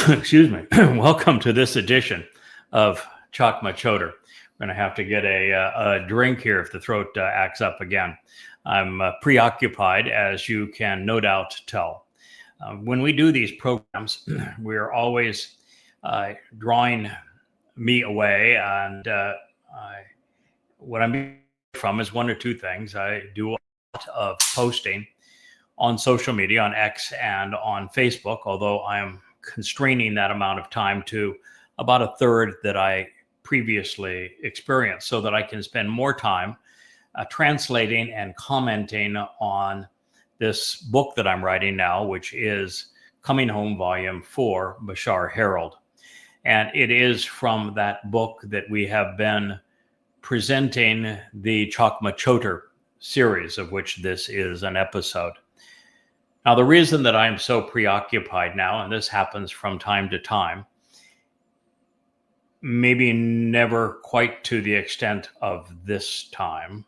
Excuse me. Welcome to this edition of Chakmah Choter. We're going to have to get a drink here if the throat acts up again. I'm preoccupied, as you can no doubt tell. When we do these programs, we're always drawing me away, and what I'm from is one or two things. I do a lot of posting on social media, on X and on Facebook, although I am constraining that amount of time to about a third that I previously experienced, so that I can spend more time translating and commenting on this book that I'm writing now, which is Coming Home Volume 4, Bashar Herald. And it is from that book that we have been presenting the Chakmah Choter series, of which this is an episode. Now, the reason that I'm so preoccupied now, and this happens from time to time, maybe never quite to the extent of this time,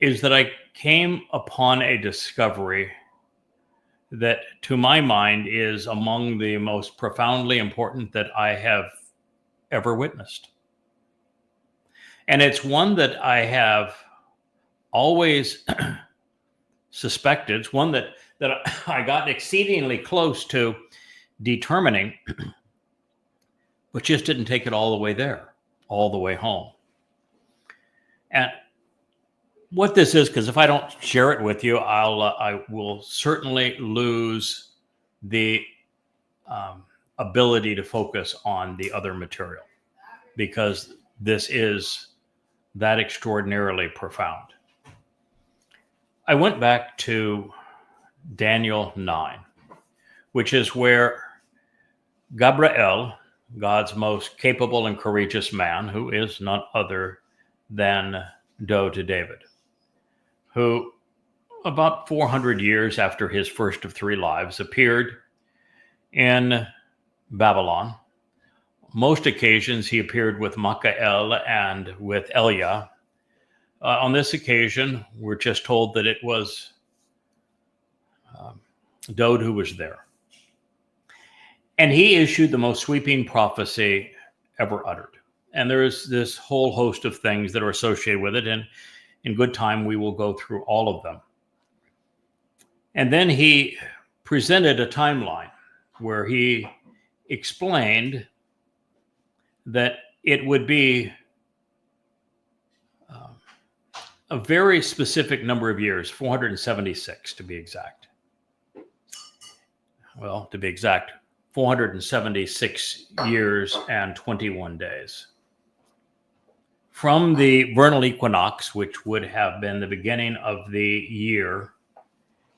is that I came upon a discovery that, to my mind, is among the most profoundly important that I have ever witnessed. And it's one that I have always suspected. It's one that I got exceedingly close to determining, but just didn't take it all the way there, all the way home. And what this is, because if I don't share it with you, I will certainly lose the ability to focus on the other material, because this is that extraordinarily profound. I went back to Daniel 9, which is where Gabriel, God's most capable and courageous man, who is none other than Dowd to David, who about 400 years after his first of three lives appeared in Babylon. Most occasions he appeared with Michael and with Elia. On this occasion, we're just told that it was Dowd who was there. And he issued the most sweeping prophecy ever uttered. And there's this whole host of things that are associated with it. And in good time, we will go through all of them. And then he presented a timeline where he explained that it would be a very specific number of years, 476 to be exact. Well, to be exact, 476 years and 21 days. From the vernal equinox, which would have been the beginning of the year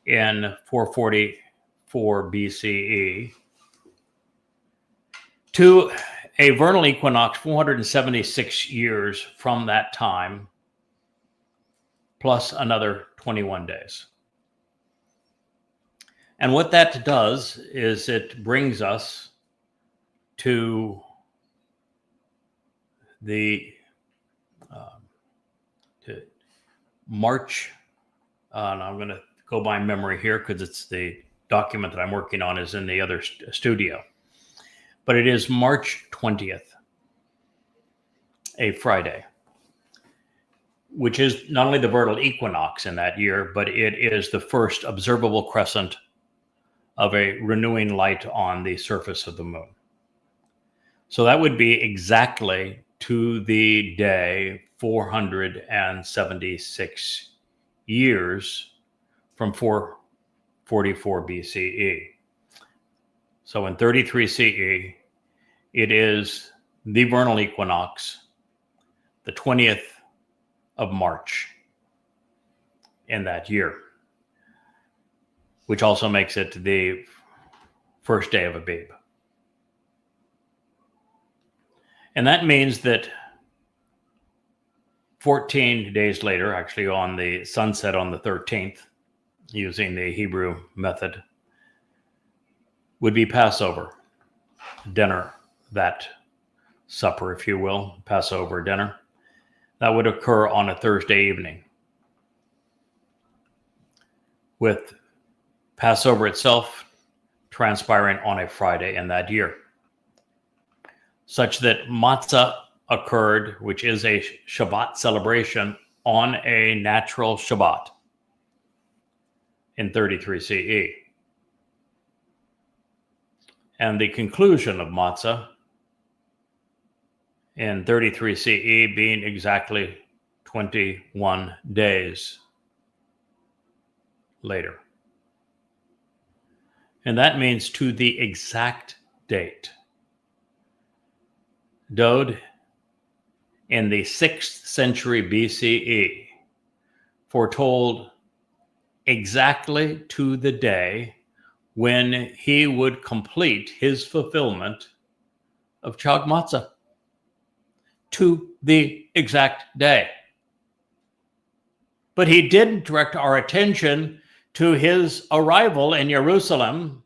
in 444 BCE, to a vernal equinox 476 years from that time, plus another 21 days. And what that does is it brings us to the to March, and I'm going to go by memory here because it's the document that I'm working on is in the other studio. But it is March 20th, a Friday, which is not only the vernal equinox in that year, but it is the first observable crescent of a renewing light on the surface of the moon. So that would be exactly to the day 476 years from 444 BCE. So in 33 CE, it is the vernal equinox, the 20th of March in that year, which also makes it the first day of Abib. And that means that 14 days later, actually on the sunset on the 13th, using the Hebrew method, would be Passover dinner, that supper, if you will, Passover dinner. That would occur on a Thursday evening, with Passover itself transpiring on a Friday in that year, such that Matzah occurred, which is a Shabbat celebration, on a natural Shabbat in 33 CE. And the conclusion of Matzah in 33 CE being exactly 21 days later. And that means to the exact date. Dowd, in the 6th century BCE, foretold exactly to the day when he would complete his fulfillment of Chag Matzah. To the exact day. But he didn't direct our attention to his arrival in Jerusalem,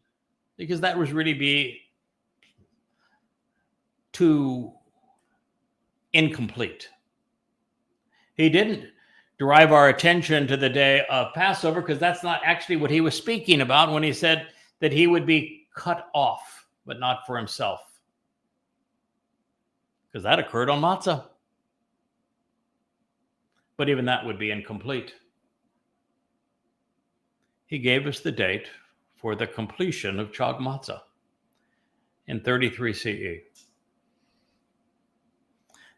because that was really be too incomplete. He didn't derive our attention to the day of Passover, because that's not actually what he was speaking about when he said that he would be cut off, but not for himself. Because that occurred on Matzah. But even that would be incomplete. He gave us the date for the completion of Chag Matzah in 33 CE.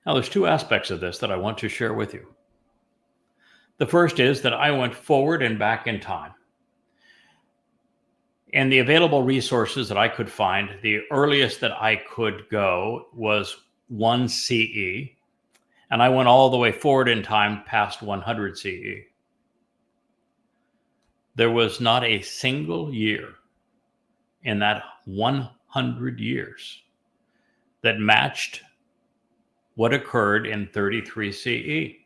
Now, there's two aspects of this that I want to share with you. The first is that I went forward and back in time. And the available resources that I could find, the earliest that I could go was 1 CE, and I went all the way forward in time past 100 CE. There was not a single year in that 100 years that matched what occurred in 33 CE,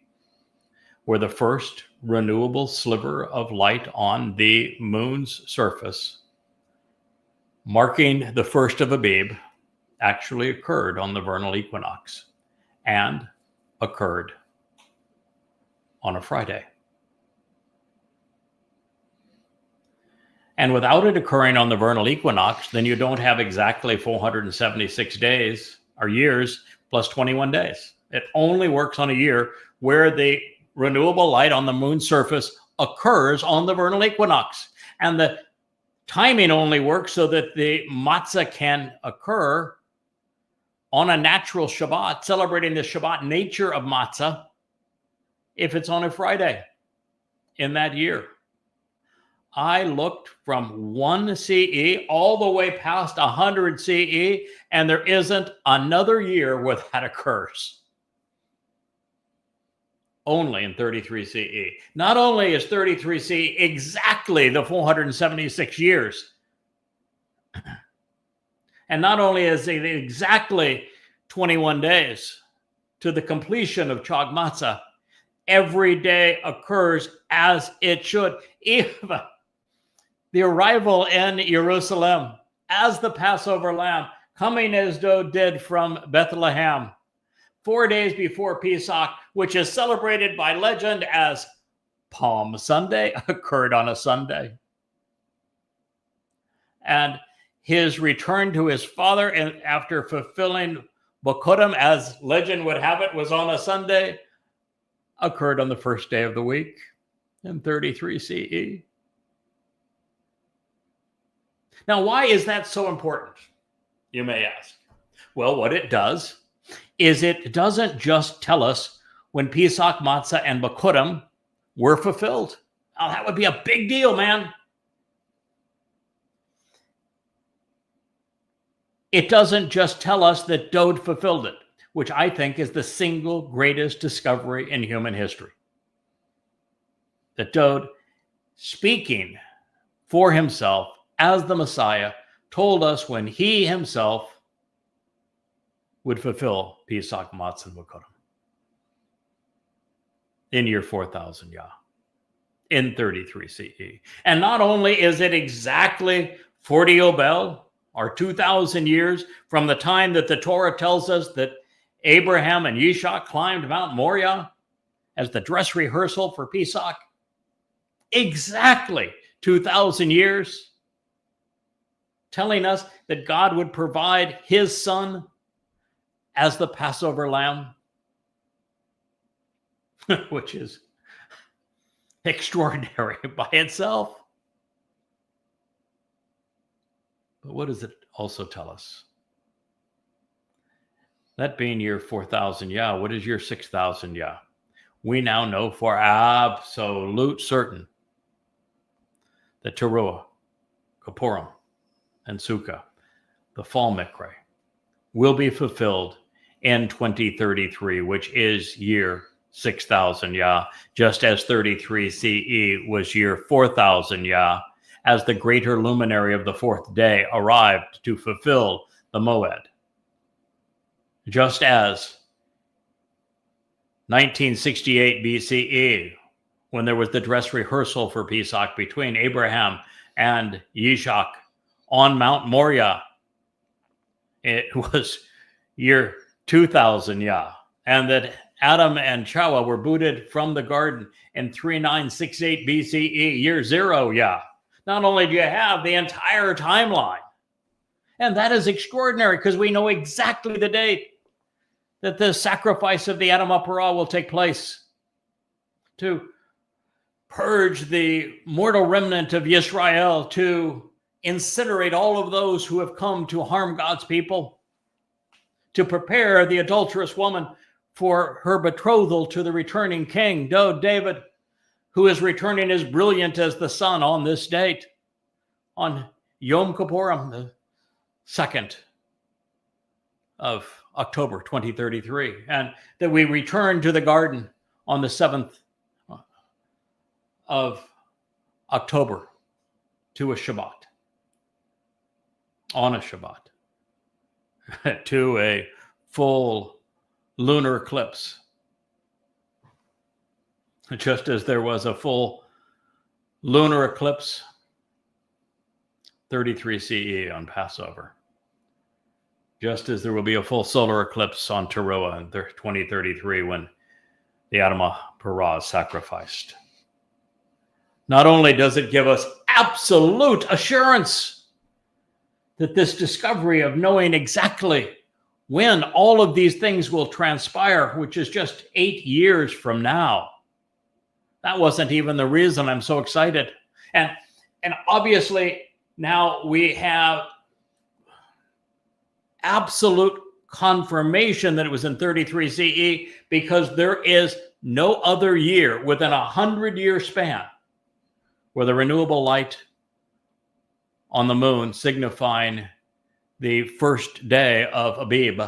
where the first renewable sliver of light on the moon's surface, marking the first of Abib, actually occurred on the vernal equinox and occurred on a Friday. And without it occurring on the vernal equinox, then you don't have exactly 476 days or years plus 21 days. It only works on a year where the renewable light on the moon's surface occurs on the vernal equinox. And the timing only works so that the matzah can occur on a natural Shabbat, celebrating the Shabbat nature of matzah, if it's on a Friday in that year. I looked from 1 CE all the way past 100 CE, and there isn't another year where that occurs. Only in 33 CE. Not only is 33 CE exactly the 476 years, and not only is it exactly 21 days to the completion of Chag Matzah, every day occurs as it should. Even the arrival in Jerusalem as the Passover lamb, coming as Dowd did from Bethlehem, 4 days before Pesach, which is celebrated by legend as Palm Sunday, occurred on a Sunday. And his return to his father, and after fulfilling Bokudim, as legend would have it, was on a Sunday, occurred on the first day of the week in 33 CE. Now, why is that so important, you may ask? Well, what it does is it doesn't just tell us when Pesach, Matzah, and Bokudim were fulfilled. Now, that would be a big deal, man. It doesn't just tell us that Dowd fulfilled it, which I think is the single greatest discovery in human history. That Dowd, speaking for himself as the Messiah, told us when he himself would fulfill Pesach, Matzah, and Bokudim in year 4000 Yah, in 33 CE. And not only is it exactly 40 Yobel, or 2,000 years from the time that the Torah tells us that Abraham and Yishak climbed Mount Moriah as the dress rehearsal for Pesach, exactly 2,000 years telling us that God would provide his son as the Passover lamb, which is extraordinary by itself. But what does it also tell us? That being year 4,000 Yah, what is year 6,000 Yah? We now know for absolute certain that Teruah, Kippurim, and Sukkah, the fall Mikre, will be fulfilled in 2033, which is year 6,000 Yah, just as 33 CE was year 4,000 Yah, as the greater luminary of the fourth day arrived to fulfill the Moed. Just as 1968 BCE, when there was the dress rehearsal for Pesach between Abraham and Yitzhak on Mount Moriah, it was year 2000 Yah, and that Adam and Chawah were booted from the garden in 3968 BCE, year 0 Yah. Not only do you have the entire timeline, and that is extraordinary because we know exactly the date that the sacrifice of the Adamah Parah will take place to purge the mortal remnant of Yisrael, to incinerate all of those who have come to harm God's people, to prepare the adulterous woman for her betrothal to the returning king, Dowd, David, who is returning as brilliant as the sun on this date, on Yom Kippurim, the 2nd of October 2033, and that we return to the garden on the 7th of October to a Shabbat, on a Shabbat, to a full lunar eclipse, just as there was a full lunar eclipse 33 CE on Passover, just as there will be a full solar eclipse on Teruah in 2033 when the Adamah Parah is sacrificed. Not only does it give us absolute assurance that this discovery of knowing exactly when all of these things will transpire, which is just 8 years from now, that wasn't even the reason I'm so excited. And obviously now we have absolute confirmation that it was in 33 CE, because there is no other year within 100-year span where the renewable light on the moon, signifying the first day of Abib,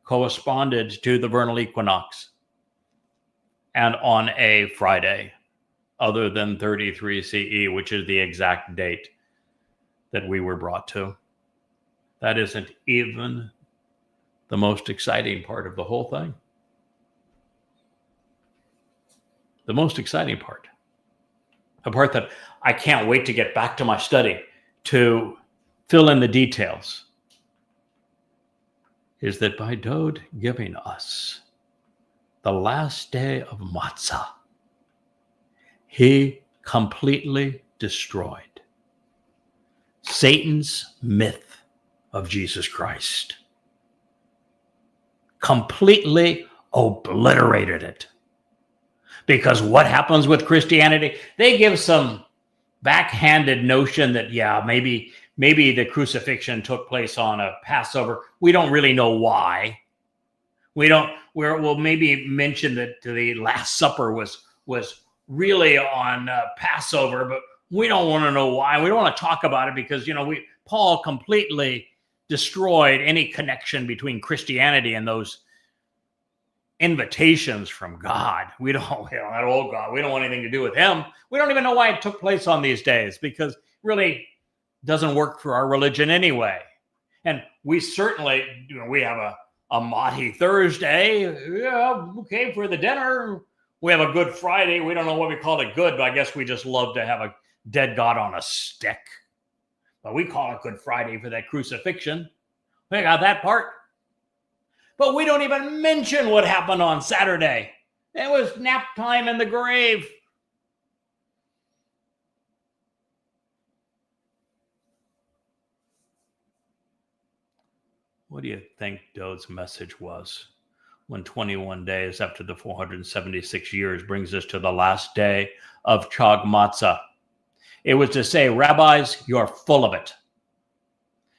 corresponded to the vernal equinox, and on a Friday, other than 33 CE, which is the exact date that we were brought to. That isn't even the most exciting part of the whole thing. The most exciting part, the part that I can't wait to get back to my study to fill in the details, is that by Dowd giving us the last day of Matzah, he completely destroyed Satan's myth of Jesus Christ. Completely obliterated it. Because what happens with Christianity? They give some backhanded notion that, maybe the crucifixion took place on a Passover. We don't really know why. We'll maybe mention that the Last Supper was really on Passover, but we don't want to know why. We don't want to talk about it because, Paul completely destroyed any connection between Christianity and those invitations from God. We don't, that old God, we don't want anything to do with him. We don't even know why it took place on these days, because it really doesn't work for our religion anyway. And we certainly, we have a Mahi Thursday, okay, for the dinner. We have a Good Friday. We don't know what we call it good, but I guess we just love to have a dead God on a stick. But we call it Good Friday for that crucifixion. We got that part. But we don't even mention what happened on Saturday. It was nap time in the grave. What do you think Dowd's message was when 21 days after the 476 years brings us to the last day of Chag Matzah? It was to say, rabbis, you're full of it.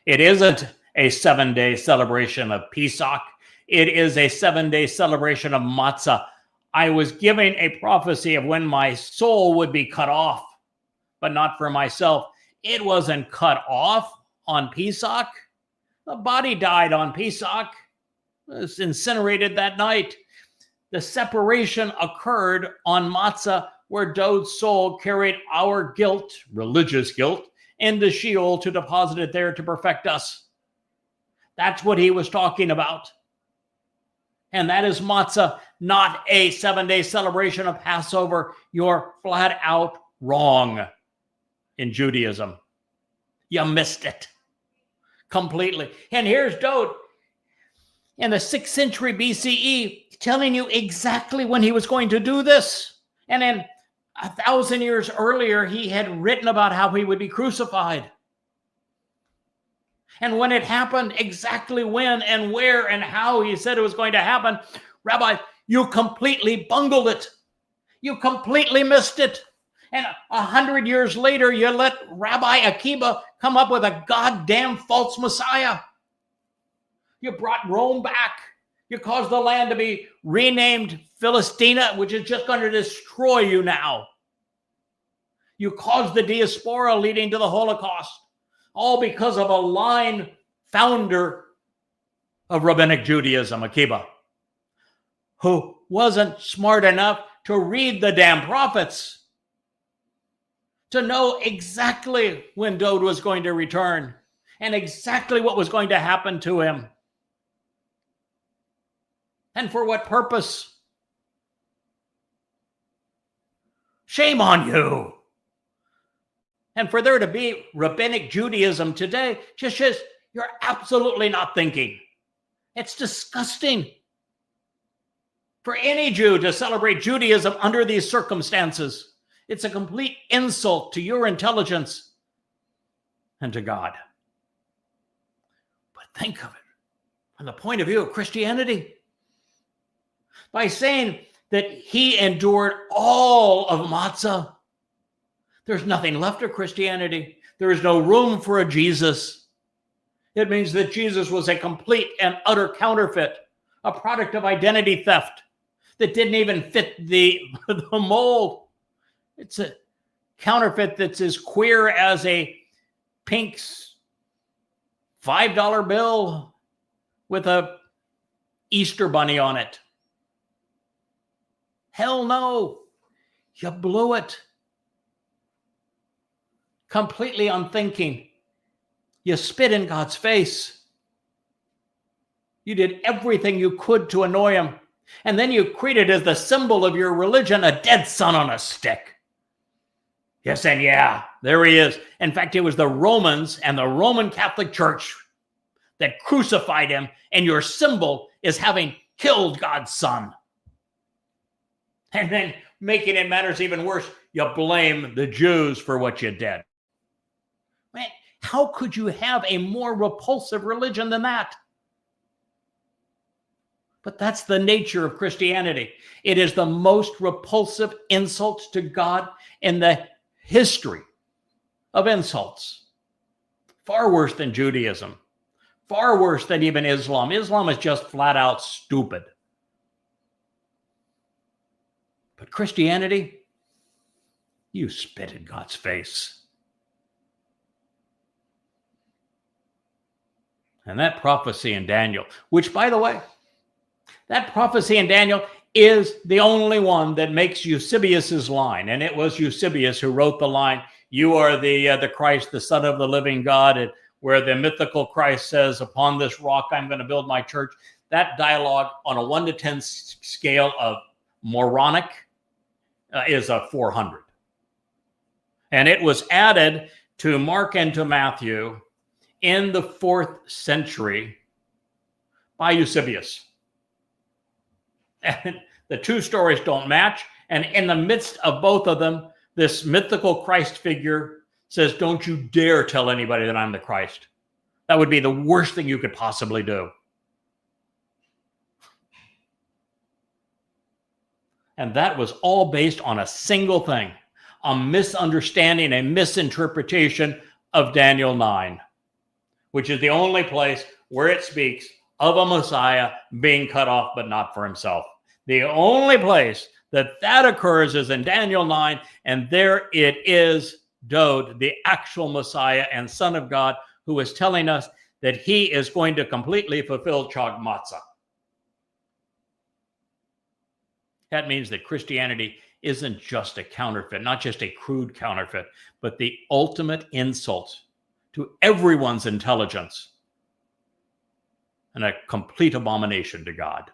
It isn't a 7-day celebration of Pesach. It is a 7-day celebration of Matzah. I was giving a prophecy of when my soul would be cut off, but not for myself. It wasn't cut off on Pesach. The body died on Pesach. It was incinerated that night. The separation occurred on Matzah, where Dowd's soul carried our guilt, religious guilt, into Sheol to deposit it there to perfect us. That's what he was talking about. And that is Matzah, not a 7-day celebration of Passover. You're flat out wrong in Judaism. You missed it completely. And here's Dowd in the 6th century BCE telling you exactly when he was going to do this. And then 1,000 years earlier, he had written about how he would be crucified. And when it happened, exactly when and where and how he said it was going to happen, Rabbi, you completely bungled it. You completely missed it. And 100 years later, you let Rabbi Akiba come up with a goddamn false Messiah. You brought Rome back. You caused the land to be renamed Philistina, which is just going to destroy you now. You caused the diaspora leading to the Holocaust, all because of a lying founder of Rabbinic Judaism, Akiba, who wasn't smart enough to read the damn prophets, to know exactly when Dowd was going to return and exactly what was going to happen to him. And for what purpose? Shame on you. And for there to be Rabbinic Judaism today, just you're absolutely not thinking. It's disgusting for any Jew to celebrate Judaism under these circumstances. It's a complete insult to your intelligence and to God. But think of it from the point of view of Christianity. By saying that he endured all of Matzah, there's nothing left of Christianity. There is no room for a Jesus. It means that Jesus was a complete and utter counterfeit, a product of identity theft that didn't even fit the mold. It's a counterfeit that's as queer as a pink $5 bill with a Easter bunny on it. Hell no, you blew it. Completely unthinking. You spit in God's face. You did everything you could to annoy him. And then you created as the symbol of your religion a dead son on a stick. Yes, and yeah, there he is. In fact, it was the Romans and the Roman Catholic Church that crucified him, and your symbol is having killed God's son. And then, making it matters even worse, you blame the Jews for what you did. Man, how could you have a more repulsive religion than that? But that's the nature of Christianity. It is the most repulsive insult to God in the history of insults. Far worse than Judaism. Far worse than even Islam. Islam is just flat out stupid. But Christianity, you spit in God's face. And that prophecy in Daniel, which, by the way, that prophecy in Daniel is the only one that makes Eusebius's line. And it was Eusebius who wrote the line, "You are the Christ, the Son of the living God," and where the mythical Christ says, "Upon this rock I'm going to build my church." That dialogue on a 1 to 10 scale of moronic is a 400. And it was added to Mark and to Matthew in the 4th century by Eusebius. And the two stories don't match. And in the midst of both of them, this mythical Christ figure says, "Don't you dare tell anybody that I'm the Christ. That would be the worst thing you could possibly do. And that was all based on a single thing, a misunderstanding, a misinterpretation of Daniel 9, which is the only place where it speaks of a Messiah being cut off, but not for himself. The only place that occurs is in Daniel 9, and there it is, Dowd, the actual Messiah and Son of God, who is telling us that he is going to completely fulfill Chag Matzah. That means that Christianity isn't just a counterfeit, not just a crude counterfeit, but the ultimate insult to everyone's intelligence and a complete abomination to God.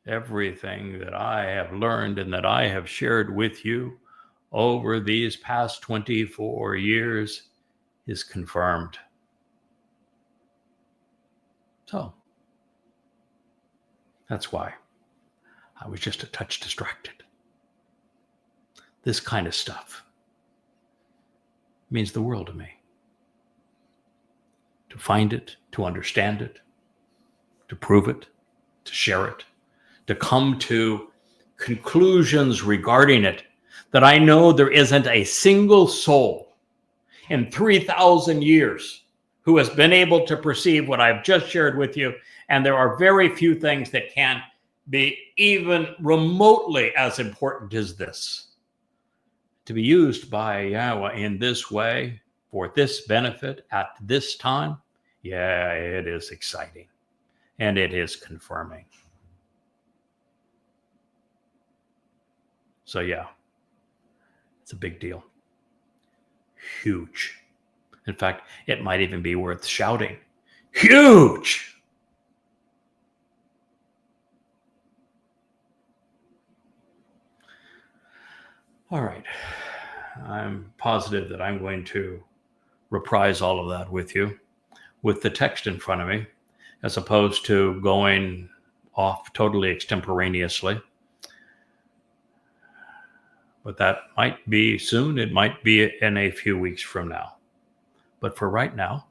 Everything that I have learned and that I have shared with you over these past 24 years is confirmed. So, that's why I was just a touch distracted. This kind of stuff means the world to me. To find it, to understand it, to prove it, to share it, to come to conclusions regarding it that I know there isn't a single soul in 3,000 years who has been able to perceive what I've just shared with you. And there are very few things that can be even remotely as important as this. To be used by Yahowah in this way, for this benefit at this time, yeah, it is exciting. And it is confirming. So yeah, it's a big deal. Huge. In fact, it might even be worth shouting. Huge! All right. I'm positive that I'm going to reprise all of that with you with the text in front of me, as opposed to going off totally extemporaneously. But that might be soon. It might be in a few weeks from now. But for right now,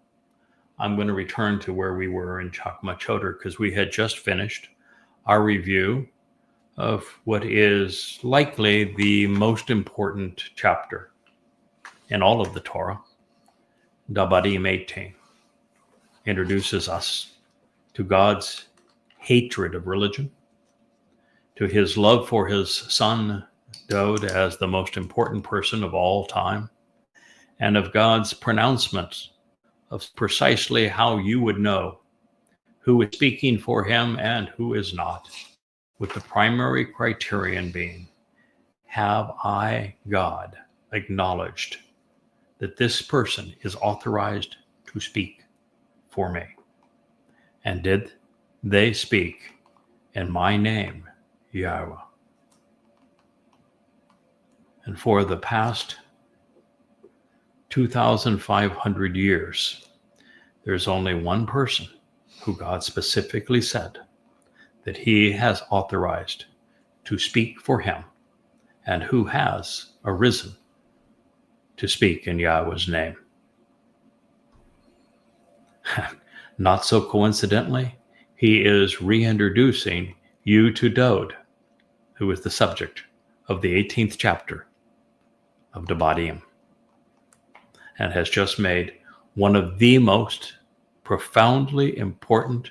I'm going to return to where we were in Chakmah Choter, because we had just finished our review of what is likely the most important chapter in all of the Torah. Dabarim 18 introduces us to God's hatred of religion, to his love for his son Dowd as the most important person of all time, and of God's pronouncement of precisely how you would know who is speaking for him and who is not, with the primary criterion being, have I, God, acknowledged that this person is authorized to speak for me? And did they speak in my name, Yahowah? And for the past 2,500 years, there's only one person who God specifically said that he has authorized to speak for him and who has arisen to speak in Yahweh's name. Not so coincidentally, he is reintroducing you to Dowd, who is the subject of the 18th chapter of Dabarim, and has just made one of the most profoundly important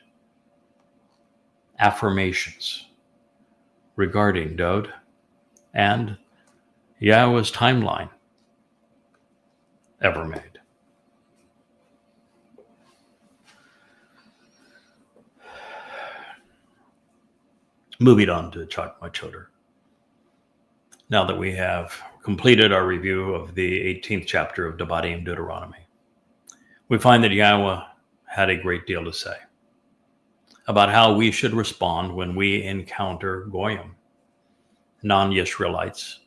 affirmations regarding Dowd and Yahweh's timeline ever made. Moving on to Chakmah Choter. Now that we have completed our review of the 18th chapter of Dabarim, Deuteronomy, we find that Yahowah had a great deal to say about how we should respond when we encounter Goyim, non-Yisraelites,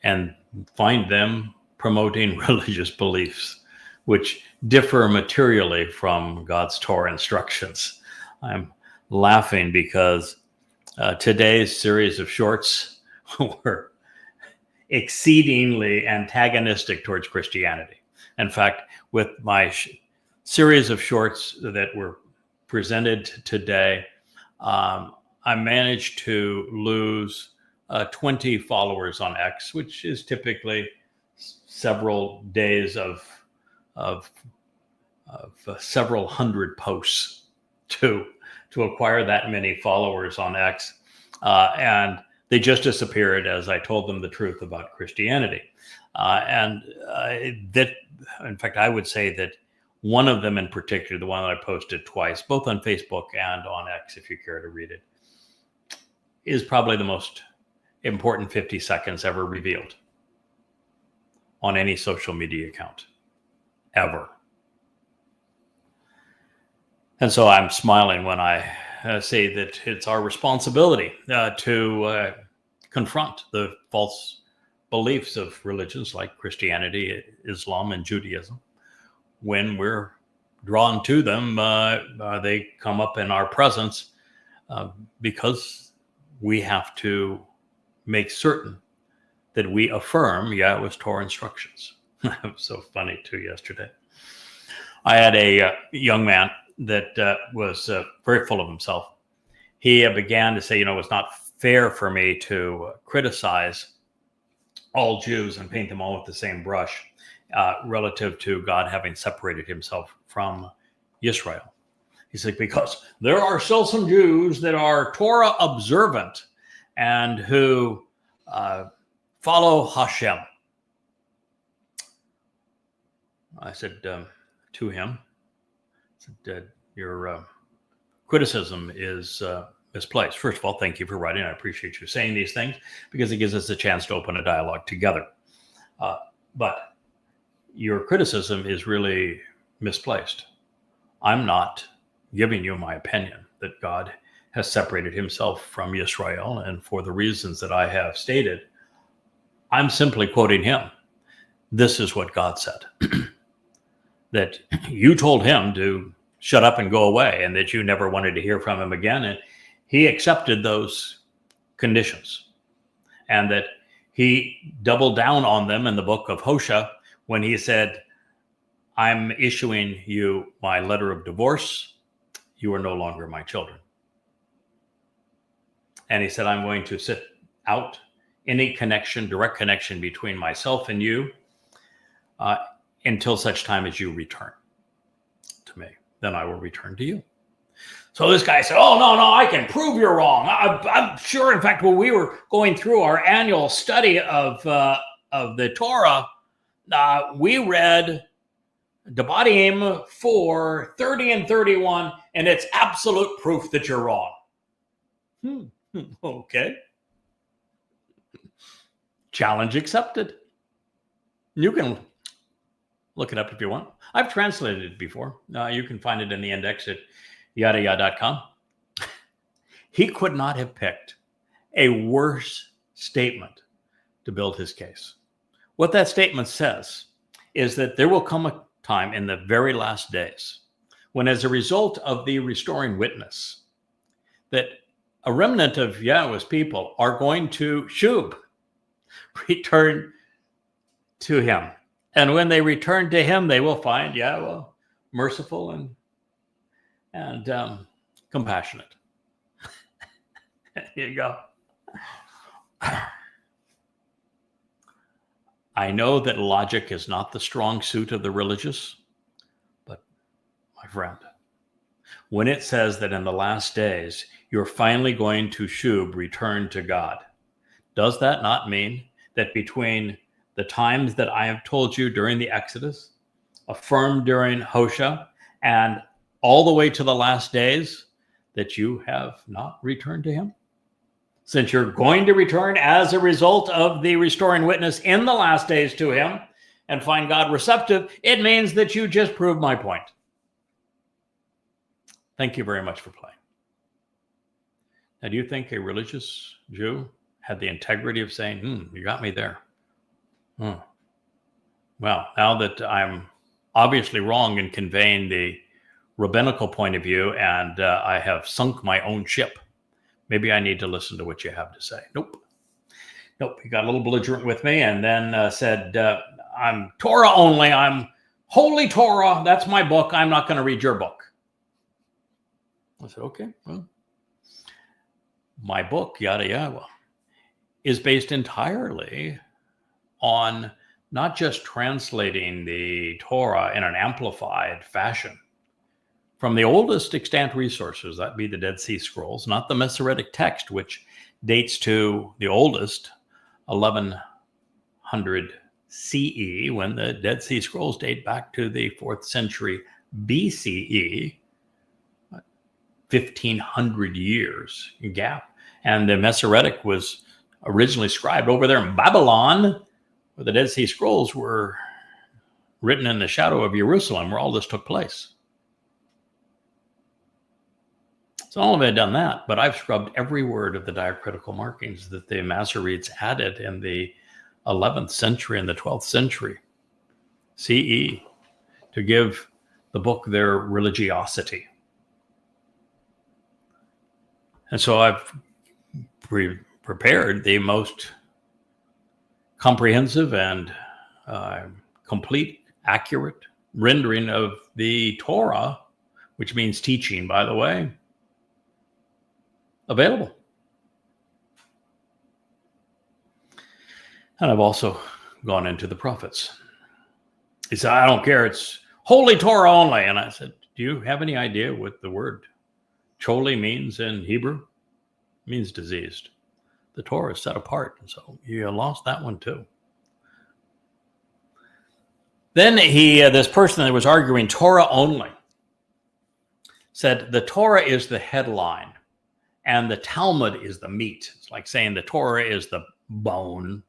and find them promoting religious beliefs which differ materially from God's Torah instructions. I'm laughing because today's series of shorts were exceedingly antagonistic towards Christianity. In fact, with my series of shorts that were presented today, I managed to lose 20 followers on X, which is typically several days of several hundred posts to acquire that many followers on X, and they just disappeared as I told them the truth about Christianity. That, in fact, I would say that one of them in particular, the one that I posted twice, both on Facebook and on X, if you care to read it, is probably the most important 50 seconds ever revealed on any social media account, ever. And so I'm smiling when I say that it's our responsibility to confront the false beliefs of religions like Christianity, Islam, and Judaism. When we're drawn to them, they come up in our presence because we have to make certain that we affirm Yahowah's Torah instructions. That was so funny too yesterday. I had a young man that was very full of himself. He began to say, it's not fair for me to criticize all Jews and paint them all with the same brush relative to God having separated himself from Israel. He's like, because there are still some Jews that are Torah observant and who follow Hashem. I said to him, your criticism is misplaced. First of all, thank you for writing. I appreciate you saying these things because it gives us a chance to open a dialogue together. But your criticism is really misplaced. I'm not giving you my opinion that God has separated himself from Israel, and for the reasons that I have stated, I'm simply quoting him. This is what God said. That you told him to shut up and go away, and that you never wanted to hear from him again. And he accepted those conditions, and that he doubled down on them in the book of Hosea when he said, I'm issuing you my letter of divorce. You are no longer my children. And he said, I'm going to sit out any connection, direct connection between myself and you until such time as you return to me. Then I will return to you. So this guy said, oh, no, I can prove you're wrong. I'm sure, in fact, when we were going through our annual study of the Torah, we read Devarim 4, 30 and 31, and it's absolute proof that you're wrong. Okay. Challenge accepted. You can look it up if you want. I've translated it before. You can find it in the index at yahowah.com. He could not have picked a worse statement to build his case. What that statement says is that there will come a time in the very last days when, as a result of the restoring witness, that a remnant of Yahowah's people are going to shub, return to him. And when they return to him, they will find Yahowah merciful and compassionate. Here you go. I know that logic is not the strong suit of the religious, but my friend, when it says that in the last days, you're finally going to shub, return to God, does that not mean that between the times that I have told you during the Exodus, affirmed during Hosea, and all the way to the last days, that you have not returned to him? Since you're going to return as a result of the restoring witness in the last days to him and find God receptive, it means that you just proved my point. Thank you very much for playing. Now, do you think a religious Jew had the integrity of saying, you got me there? Well, now that I'm obviously wrong in conveying the rabbinical point of view and I have sunk my own ship, maybe I need to listen to what you have to say. Nope. Nope, he got a little belligerent with me and then said, I'm Torah only. I'm Holy Torah. That's my book. I'm not going to read your book. I said, okay, well, my book, Yahowah, is based entirely on not just translating the Torah in an amplified fashion from the oldest extant resources, that be the Dead Sea Scrolls, not the Masoretic text, which dates to the oldest 1100 CE, when the Dead Sea Scrolls date back to the 4th century BCE, 1,500 years gap. And the Masoretic was originally scribed over there in Babylon, where the Dead Sea Scrolls were written in the shadow of Jerusalem, where all this took place. So all of it had done that, but I've scrubbed every word of the diacritical markings that the Masoretes added in the 11th century and the 12th century CE to give the book their religiosity. And so I've prepared the most comprehensive and complete, accurate rendering of the Torah, which means teaching, by the way, available. And I've also gone into the prophets. He said, I don't care. It's Holy Torah only. And I said, do you have any idea what the word choli means in Hebrew? It means diseased. The Torah is set apart. And so you lost that one too. Then this person that was arguing Torah only said the Torah is the headline and the Talmud is the meat. It's like saying the Torah is the bone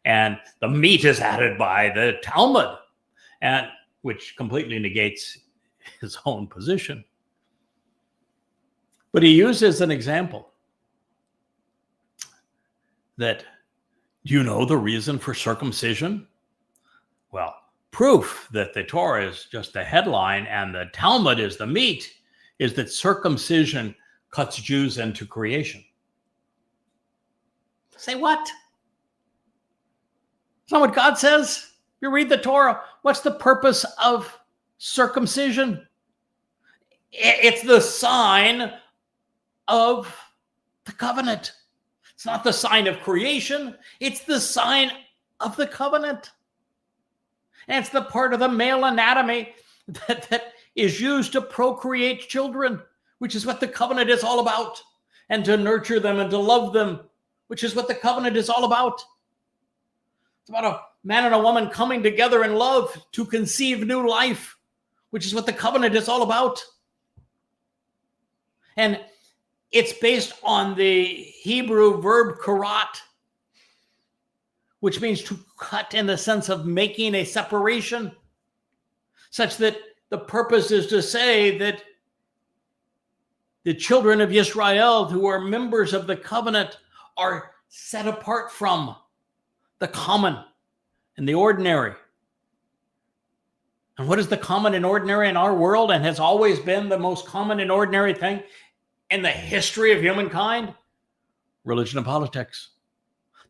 and the meat is added by the Talmud, and which completely negates his own position. But he uses an example that, do you know the reason for circumcision? Well, proof that the Torah is just the headline and the Talmud is the meat is that circumcision cuts Jews into creation. Say what? It's not what God says. You read the Torah. What's the purpose of circumcision? It's the sign of the covenant. It's not the sign of creation. It's the sign of the covenant. And it's the part of the male anatomy that is used to procreate children, which is what the covenant is all about, and to nurture them and to love them, which is what the covenant is all about. It's about a man and a woman coming together in love to conceive new life, which is what the covenant is all about. And it's based on the Hebrew verb karat, which means to cut in the sense of making a separation, such that the purpose is to say that the children of Israel who are members of the covenant are set apart from the common and the ordinary. And what is the common and ordinary in our world and has always been the most common and ordinary thing in the history of humankind? Religion and politics.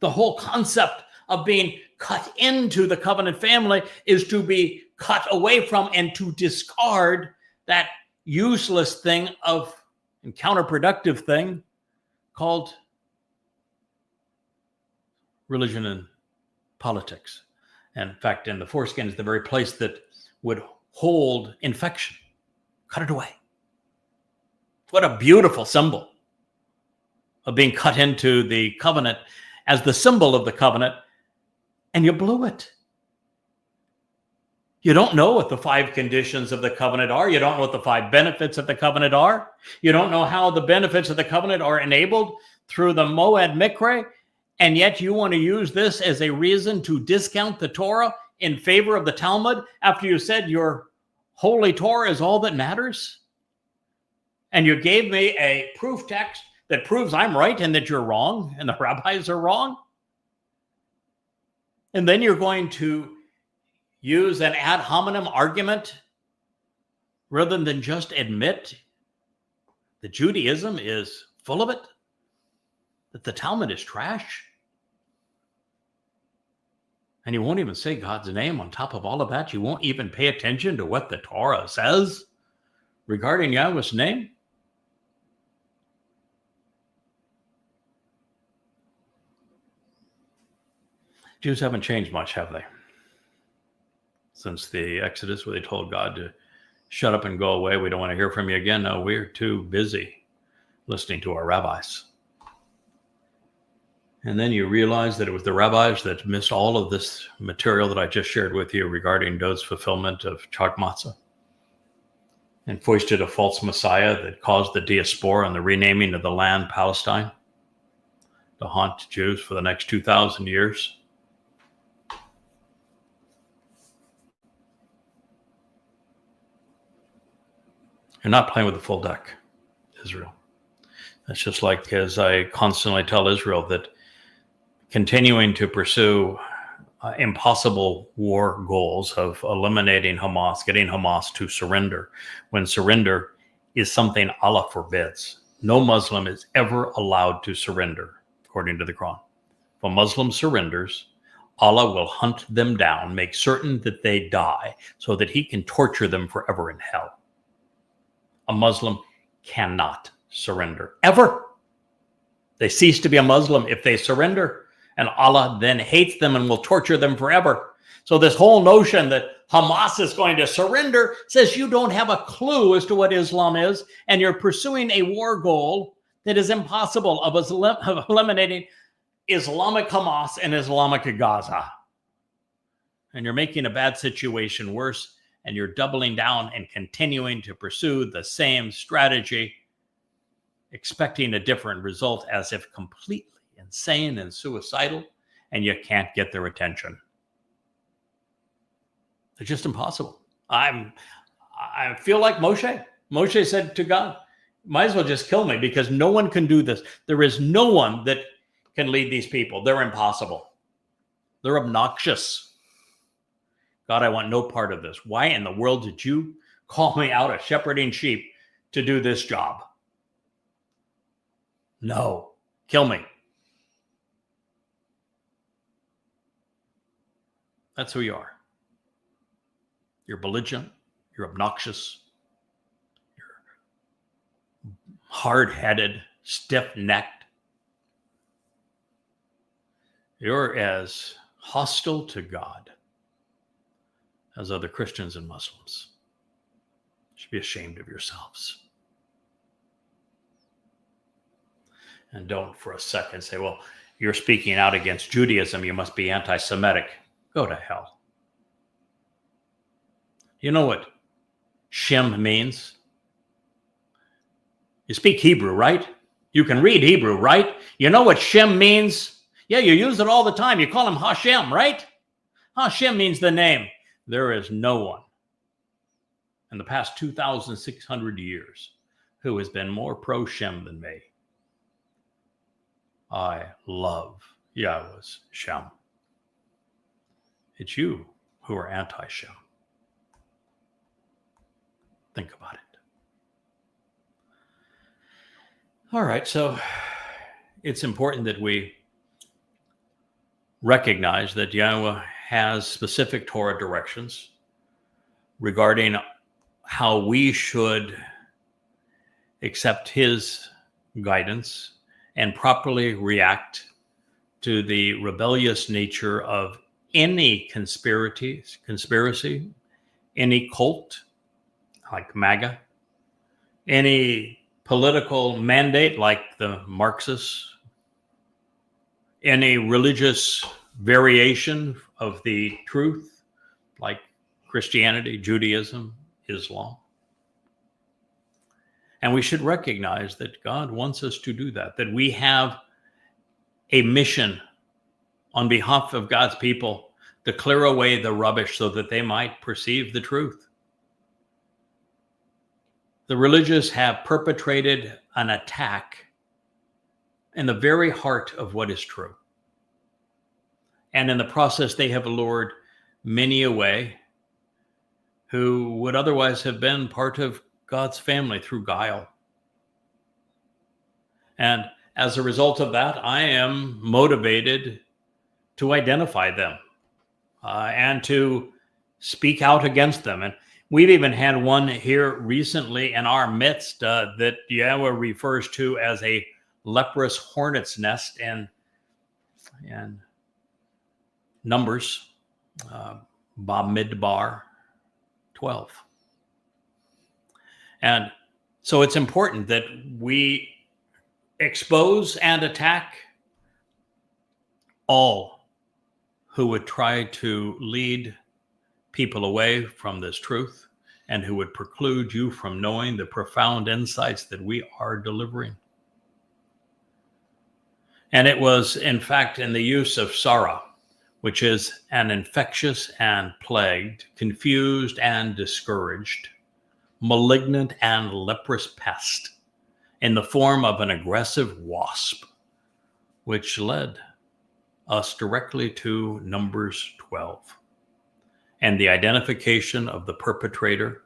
The whole concept of being cut into the covenant family is to be cut away from and to discard that useless thing of and counterproductive thing called religion and politics. And in fact, in the foreskin is the very place that would hold infection. Cut it away. What a beautiful symbol of being cut into the covenant as the symbol of the covenant, and you blew it. You don't know what the 5 conditions of the covenant are. You don't know what the 5 benefits of the covenant are. You don't know how the benefits of the covenant are enabled through the Moed Mikre, and yet you want to use this as a reason to discount the Torah in favor of the Talmud after you said your holy Torah is all that matters? And you gave me a proof text that proves I'm right and that you're wrong and the rabbis are wrong? And then you're going to use an ad hominem argument rather than just admit that Judaism is full of it, that the Talmud is trash. And you won't even say God's name on top of all of that. You won't even pay attention to what the Torah says regarding Yahweh's name. Jews haven't changed much, have they? Since the Exodus, where they told God to shut up and go away. We don't want to hear from you again. No, we're too busy listening to our rabbis. And then you realize that it was the rabbis that missed all of this material that I just shared with you regarding Dowd's fulfillment of Chag Matzah, and foisted a false Messiah that caused the diaspora and the renaming of the land Palestine to haunt Jews for the next 2,000 years. You're not playing with the full deck, Israel. That's just like, as I constantly tell Israel, that continuing to pursue impossible war goals of eliminating Hamas, getting Hamas to surrender, when surrender is something Allah forbids. No Muslim is ever allowed to surrender, according to the Quran. If a Muslim surrenders, Allah will hunt them down, make certain that they die, so that he can torture them forever in hell. A Muslim cannot surrender, ever. They cease to be a Muslim if they surrender, and Allah then hates them and will torture them forever. So this whole notion that Hamas is going to surrender says you don't have a clue as to what Islam is, and you're pursuing a war goal that is impossible of eliminating Islamic Hamas and Islamic Gaza. And you're making a bad situation worse, and you're doubling down and continuing to pursue the same strategy, expecting a different result, as if completely insane and suicidal, and you can't get their attention. It's just impossible. I feel like Moshe. Moshe said to God, might as well just kill me, because no one can do this. There is no one that can lead these people. They're impossible. They're obnoxious. God, I want no part of this. Why in the world did you call me out of shepherding sheep to do this job? No, kill me. That's who you are. You're belligerent. You're obnoxious. You're hard-headed, stiff-necked. You're as hostile to God as other Christians and Muslims. You should be ashamed of yourselves. And don't for a second say, well, you're speaking out against Judaism, you must be anti-Semitic. Go to hell. You know what Shem means? You speak Hebrew, right? You can read Hebrew, right? You know what Shem means? Yeah, you use it all the time. You call him Hashem, right? Hashem means the name. There is no one in the past 2,600 years who has been more pro-Shem than me. I love Yahweh's Shem. It's you who are anti-Shem. Think about it. All right, so it's important that we recognize that Yahowah has specific Torah directions regarding how we should accept his guidance and properly react to the rebellious nature of any conspiracy, any cult like MAGA, any political mandate like the Marxists, any religious variation of the truth like Christianity, Judaism, Islam. And we should recognize that God wants us to do that we have a mission on behalf of God's people to clear away the rubbish so that they might perceive the truth. The religious have perpetrated an attack in the very heart of what is true. And in the process, they have lured many away who would otherwise have been part of God's family through guile. And as a result of that, I am motivated to identify them and to speak out against them. And we've even had one here recently in our midst that Yahowah refers to as a leprous hornet's nest in Numbers, Bamidbar 12. And so it's important that we expose and attack all who would try to lead people away from this truth and who would preclude you from knowing the profound insights that we are delivering. And it was, in fact, in the use of Sarah, which is an infectious and plagued, confused and discouraged, malignant and leprous pest in the form of an aggressive wasp, which led us directly to Numbers 12 and the identification of the perpetrator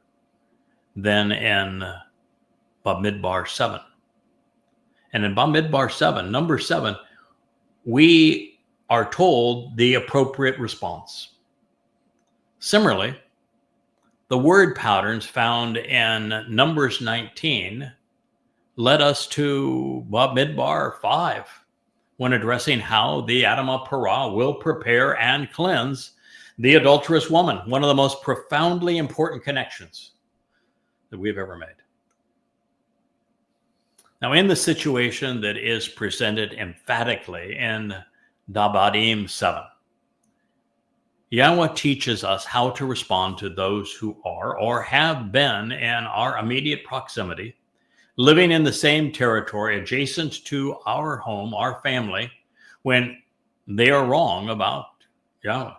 then in Bamidbar 7. And in Bamidbar 7, number 7, we are told the appropriate response. Similarly, the word patterns found in Numbers 19 led us to Bamidbar 5 when addressing how the Adamah Parah will prepare and cleanse the adulterous woman, one of the most profoundly important connections that we've ever made. Now, in the situation that is presented emphatically in Dabadim 7, Yahowah teaches us how to respond to those who are or have been in our immediate proximity, living in the same territory adjacent to our home, our family, when they are wrong about Yahowah.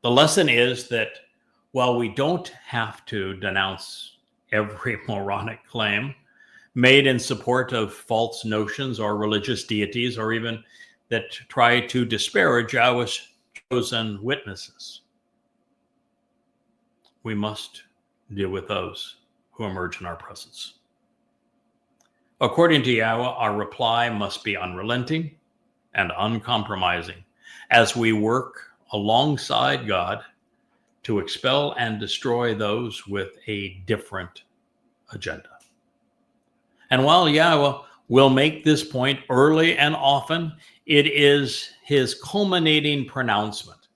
The lesson is that while we don't have to denounce every moronic claim made in support of false notions or religious deities, or even that try to disparage Yahowah's chosen witnesses, we must deal with those who emerge in our presence. According to Yahowah, our reply must be unrelenting and uncompromising as we work alongside God to expel and destroy those with a different agenda. And while Yahowah will make this point early and often, it is his culminating pronouncement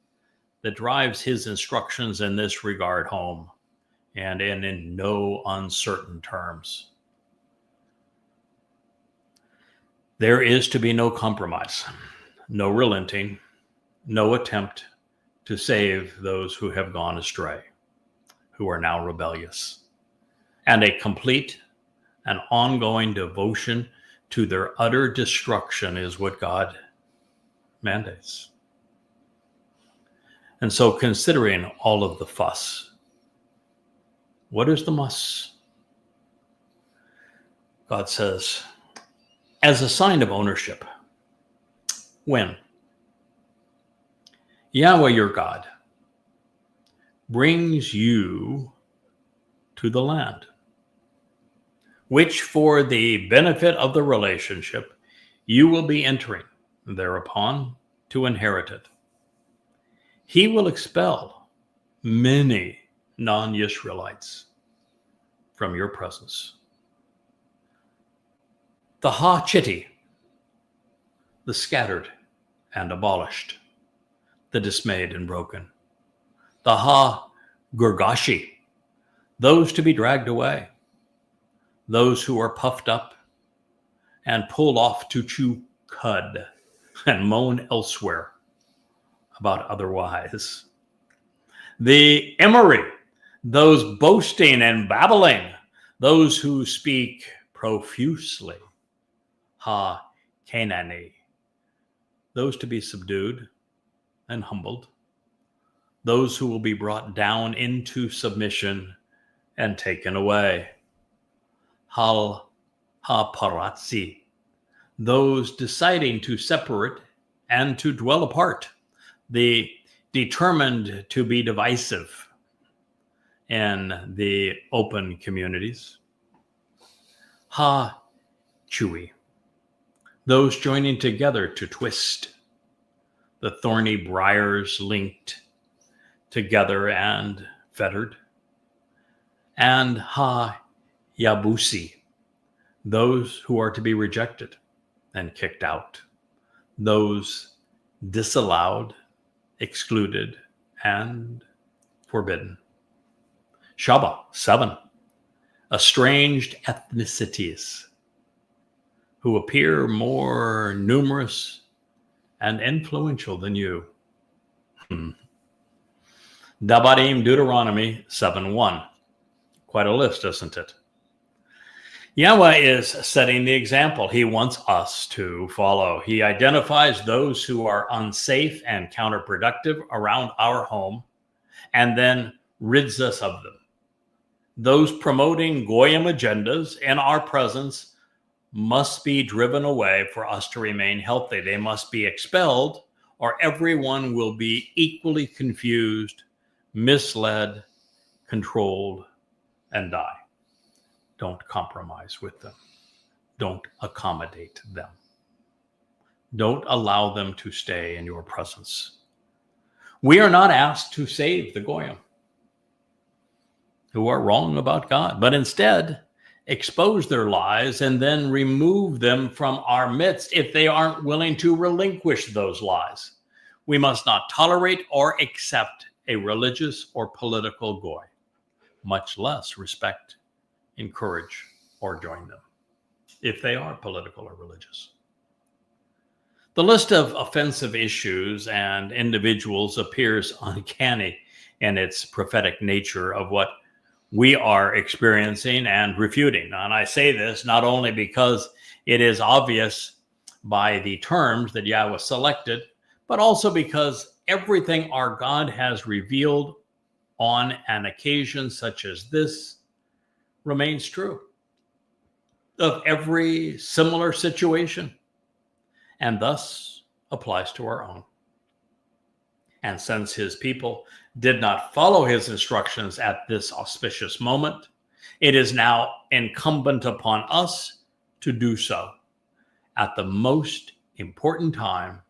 that drives his instructions in this regard home, and in no uncertain terms. There is to be no compromise, no relenting, no attempt to save those who have gone astray, who are now rebellious, and a complete and ongoing devotion to their utter destruction is what God mandates. And so, considering all of the fuss, what is the muss? God says, as a sign of ownership, when Yahowah your God brings you to the land, which for the benefit of the relationship you will be entering thereupon to inherit it, he will expel many non-Israelites from your presence. The ha-chitti, the scattered and abolished, the dismayed and broken. The ha-gurgashi, those to be dragged away, those who are puffed up and pulled off to chew cud and moan elsewhere about otherwise. The Emory, those boasting and babbling, those who speak profusely. Ha-Canaani, those to be subdued and humbled, those who will be brought down into submission and taken away. Ha-Paratzi, those deciding to separate and to dwell apart, the determined to be divisive in the open communities. Ha-Chewy, those joining together to twist, the thorny briars linked together and fettered, and Yabusi, those who are to be rejected and kicked out, those disallowed, excluded, and forbidden. Shaba, 7, estranged ethnicities who appear more numerous and influential than you. Dabarim, Deuteronomy 7:1. Quite a list, isn't it? Yahowah is setting the example he wants us to follow. He identifies those who are unsafe and counterproductive around our home and then rids us of them. Those promoting Goyim agendas in our presence must be driven away for us to remain healthy. They must be expelled, or everyone will be equally confused, misled, controlled, and die. Don't compromise with them. Don't accommodate them. Don't allow them to stay in your presence. We are not asked to save the Goyim who are wrong about God, but instead expose their lies and then remove them from our midst if they aren't willing to relinquish those lies. We must not tolerate or accept a religious or political goy, much less respect, encourage, or join them if they are political or religious. The list of offensive issues and individuals appears uncanny in its prophetic nature of what we are experiencing and refuting. And I say this not only because it is obvious by the terms that Yahowah selected, but also because everything our God has revealed on an occasion such as this remains true of every similar situation, and thus applies to our own. And since his people did not follow his instructions at this auspicious moment, it is now incumbent upon us to do so at the most important time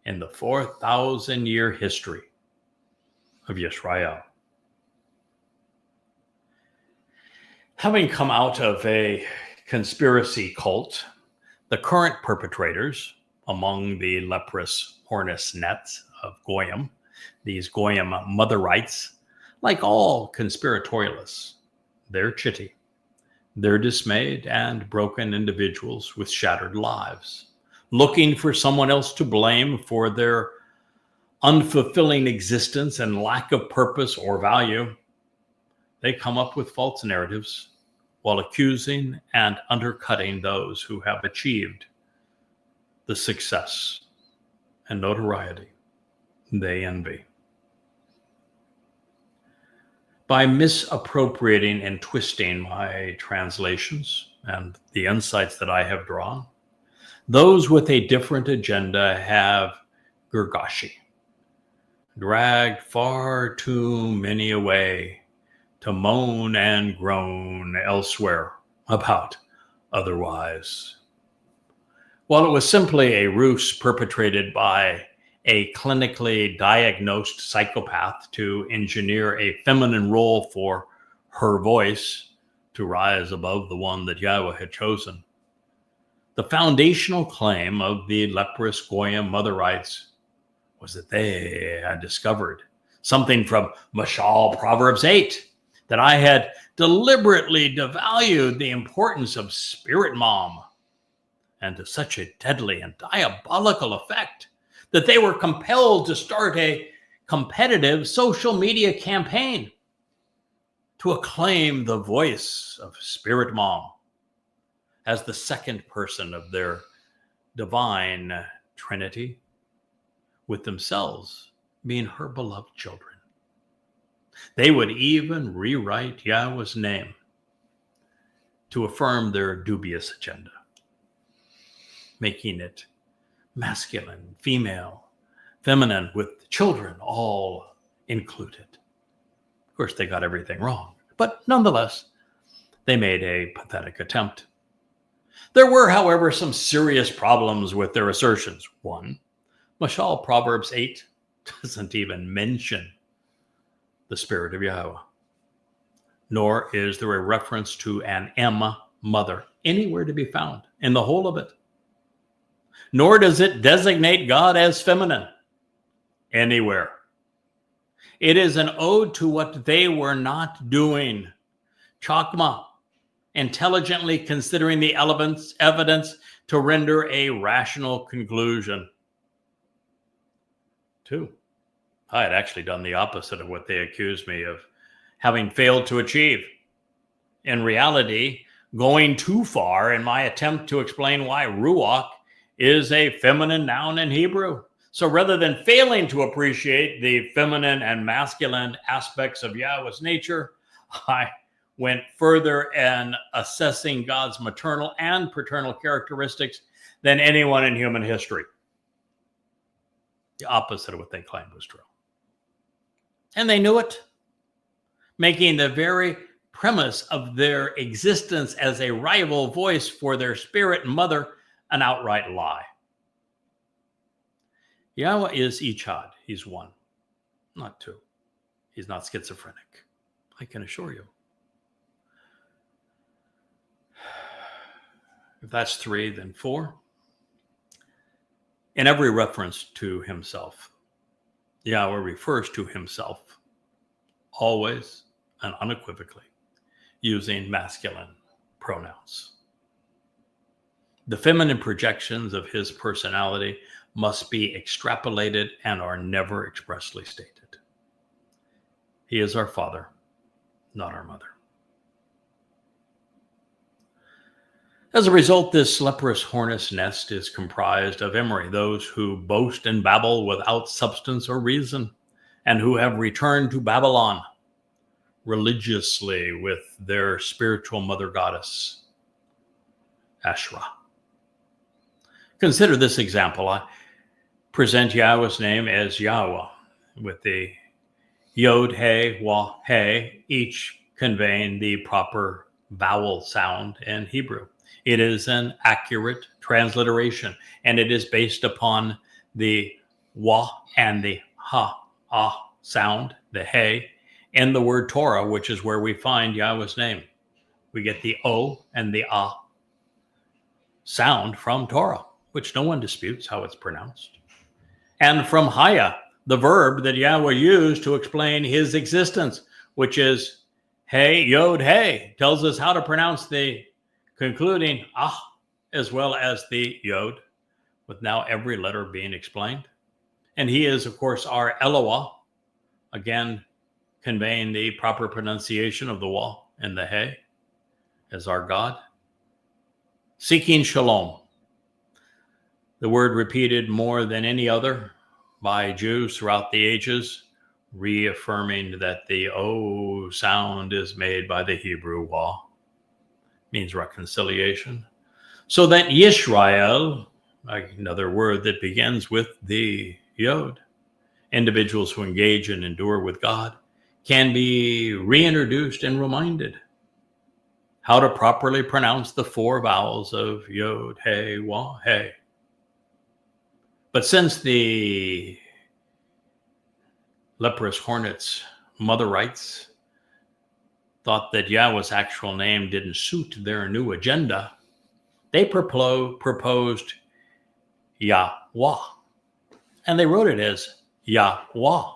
in the 4,000-year history of Yisrael. Having come out of a conspiracy cult, the current perpetrators among the leprous hornet's nets of Goyim, these Goyim motherites, like all conspiratorialists, they're chitty. They're dismayed and broken individuals with shattered lives, looking for someone else to blame for their unfulfilling existence and lack of purpose or value. They come up with false narratives while accusing and undercutting those who have achieved the success and notoriety they envy. By misappropriating and twisting my translations and the insights that I have drawn, those with a different agenda have Gergashi, dragged far too many away to moan and groan elsewhere about otherwise. While it was simply a ruse perpetrated by a clinically diagnosed psychopath to engineer a feminine role for her voice to rise above the one that Yahowah had chosen, the foundational claim of the leprous Goyim motherites was that they had discovered something from Mashal Proverbs 8, that I had deliberately devalued the importance of spirit mom, and to such a deadly and diabolical effect that they were compelled to start a competitive social media campaign to acclaim the voice of spirit mom as the second person of their divine trinity, with themselves being her beloved children. They would even rewrite Yahowah's name to affirm their dubious agenda, making it masculine, female, feminine, with children all included. Of course, they got everything wrong, but nonetheless, they made a pathetic attempt. There were, however, some serious problems with their assertions. One, Mashal, Proverbs 8 doesn't even mention the Spirit of Yahowah, nor is there a reference to an M, mother, anywhere to be found in the whole of it. Nor does it designate God as feminine anywhere. It is an ode to what they were not doing. Chakma, intelligently considering the evidence to render a rational conclusion. 2, I had actually done the opposite of what they accused me of having failed to achieve. In reality, going too far in my attempt to explain why ruach is a feminine noun in Hebrew. So rather than failing to appreciate the feminine and masculine aspects of Yahweh's nature, I went further in assessing God's maternal and paternal characteristics than anyone in human history. The opposite of what they claimed was true. And they knew it, making the very premise of their existence as a rival voice for their spirit mother an outright lie. Yahweh is Echad. He's one, not two. He's not schizophrenic, I can assure you. If that's 3, then 4. In every reference to himself, Yahweh refers to himself always and unequivocally using masculine pronouns. The feminine projections of his personality must be extrapolated and are never expressly stated. He is our father, not our mother. As a result, this leprous hornet's nest is comprised of Emery, those who boast and babble without substance or reason, and who have returned to Babylon religiously with their spiritual mother goddess, Asherah. Consider this example. I present Yahweh's name as Yahowah, with the Yod, He, Wah, He, each conveying the proper vowel sound in Hebrew. It is an accurate transliteration, and it is based upon the Wah and the Ha, Ah sound, the He, in the word Torah, which is where we find Yahweh's name. We get the O and the Ah sound from Torah, which no one disputes how it's pronounced. And from Haya, the verb that Yahweh used to explain his existence, which is Hey, Yod, Hey, tells us how to pronounce the concluding Ah, as well as the Yod, with now every letter being explained. And he is, of course, our Elohah, again, conveying the proper pronunciation of the Wah and the He as our God. Seeking shalom, the word repeated more than any other by Jews throughout the ages, reaffirming that the O sound is made by the Hebrew Wah, means reconciliation. So that Yisrael, another word that begins with the Yod, individuals who engage and endure with God, can be reintroduced and reminded how to properly pronounce the 4 vowels of Yod, He, Wah, He. But since the leprous hornet's mother rights thought that Yahweh's actual name didn't suit their new agenda, they proposed Yahowah. And they wrote it as Yahowah.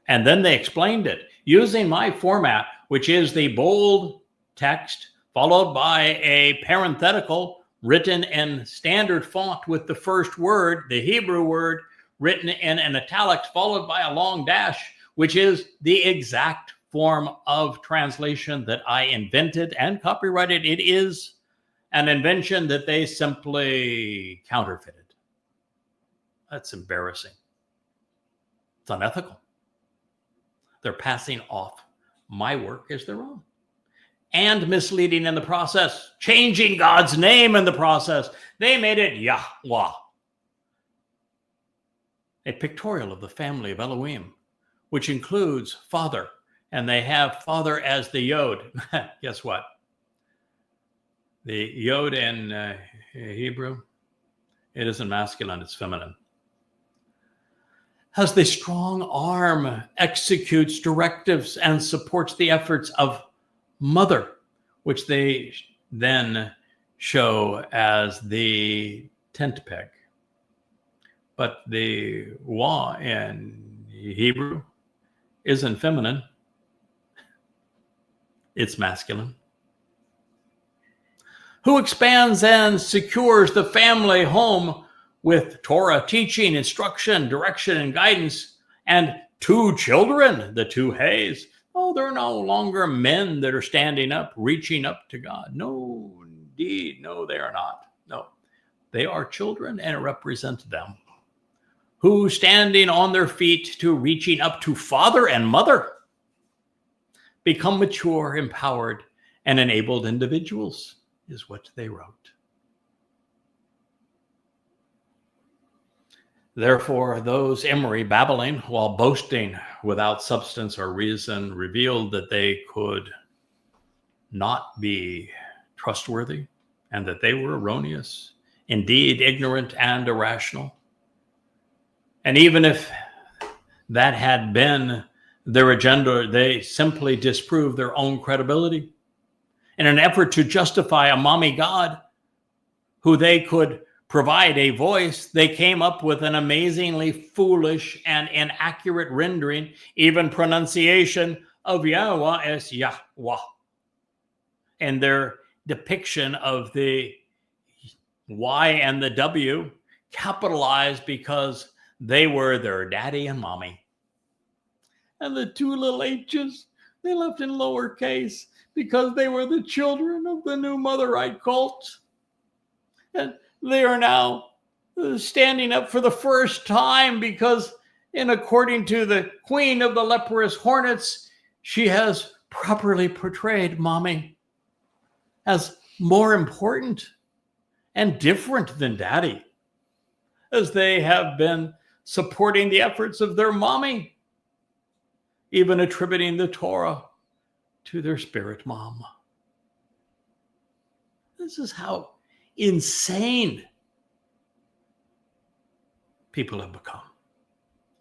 And then they explained it using my format, which is the bold text followed by a parenthetical written in standard font with the first word, the Hebrew word, written in an italics followed by a long dash, which is the exact form of translation that I invented and copyrighted. It is an invention that they simply counterfeited. That's embarrassing. It's unethical. They're passing off my work as their own and misleading in the process, changing God's name in the process. They made it Yahowah, a pictorial of the family of Elohim, which includes father, and they have father as the Yod. Guess what? The Yod in Hebrew, it isn't masculine, it's feminine. as the strong arm executes directives and supports the efforts of mother, which they then show as the tent peg. But the Yahowah in Hebrew isn't feminine, it's masculine. Who expands and secures the family home with Torah teaching, instruction, direction, and guidance, and 2 children, the 2 Hays. Oh, they're no longer men that are standing up, reaching up to God. No, indeed, no, they are not. No, they are children and represent them, who standing on their feet to reaching up to father and mother, become mature, empowered, and enabled individuals, is what they wrote. Therefore, those Emery babbling while boasting without substance or reason revealed that they could not be trustworthy and that they were erroneous, indeed ignorant and irrational. And even if that had been their agenda, they simply disproved their own credibility. In an effort to justify a mommy god who they could provide a voice, they came up with an amazingly foolish and inaccurate rendering, even pronunciation of Yahowah as Yahweh. And their depiction of the Y and the W capitalized because they were their daddy and mommy. And the 2 little H's, they left in lowercase because they were the children of the new Motherite cult. And they are now standing up for the first time because, according to the queen of the leprous hornets, she has properly portrayed mommy as more important and different than daddy, as they have been supporting the efforts of their mommy, even attributing the Torah to their spirit mom. This is how insane people have become,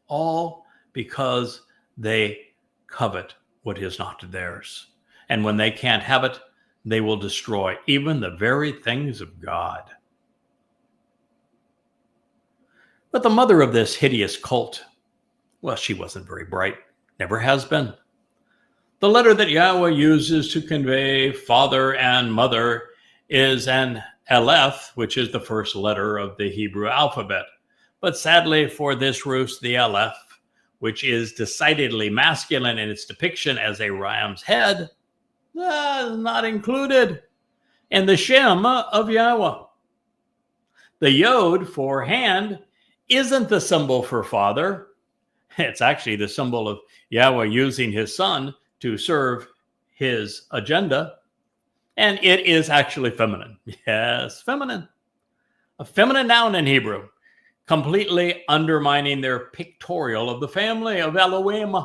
all because they covet what is not theirs. And when they can't have it, they will destroy even the very things of God. But the mother of this hideous cult, well, she wasn't very bright, never has been. The letter that Yahowah uses to convey father and mother is an Aleph, which is the first letter of the Hebrew alphabet. But sadly for this roost, the Aleph, which is decidedly masculine in its depiction as a ram's head, is not included in the Shem of Yahowah. The Yod for hand isn't the symbol for father. It's actually the symbol of Yahowah using his son to serve his agenda. And it is actually feminine. Yes, feminine. A feminine noun in Hebrew, completely undermining their pictorial of the family of Elohim,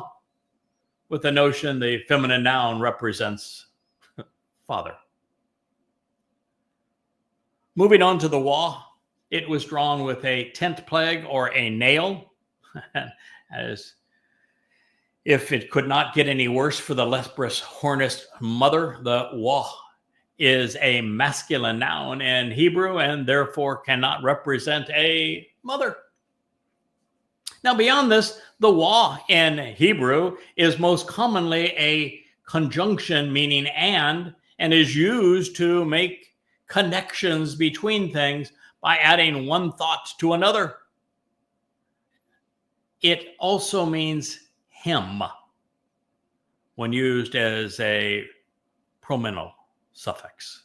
with the notion the feminine noun represents father. Moving on to the Yahowah, it was drawn with a tent peg or a nail, as if it could not get any worse for the leprous hornet mother. The Yahowah is a masculine noun in Hebrew and therefore cannot represent a mother. Now, beyond this, the Yahowah in Hebrew is most commonly a conjunction meaning and is used to make connections between things by adding one thought to another. It also means him when used as a pronominal suffix.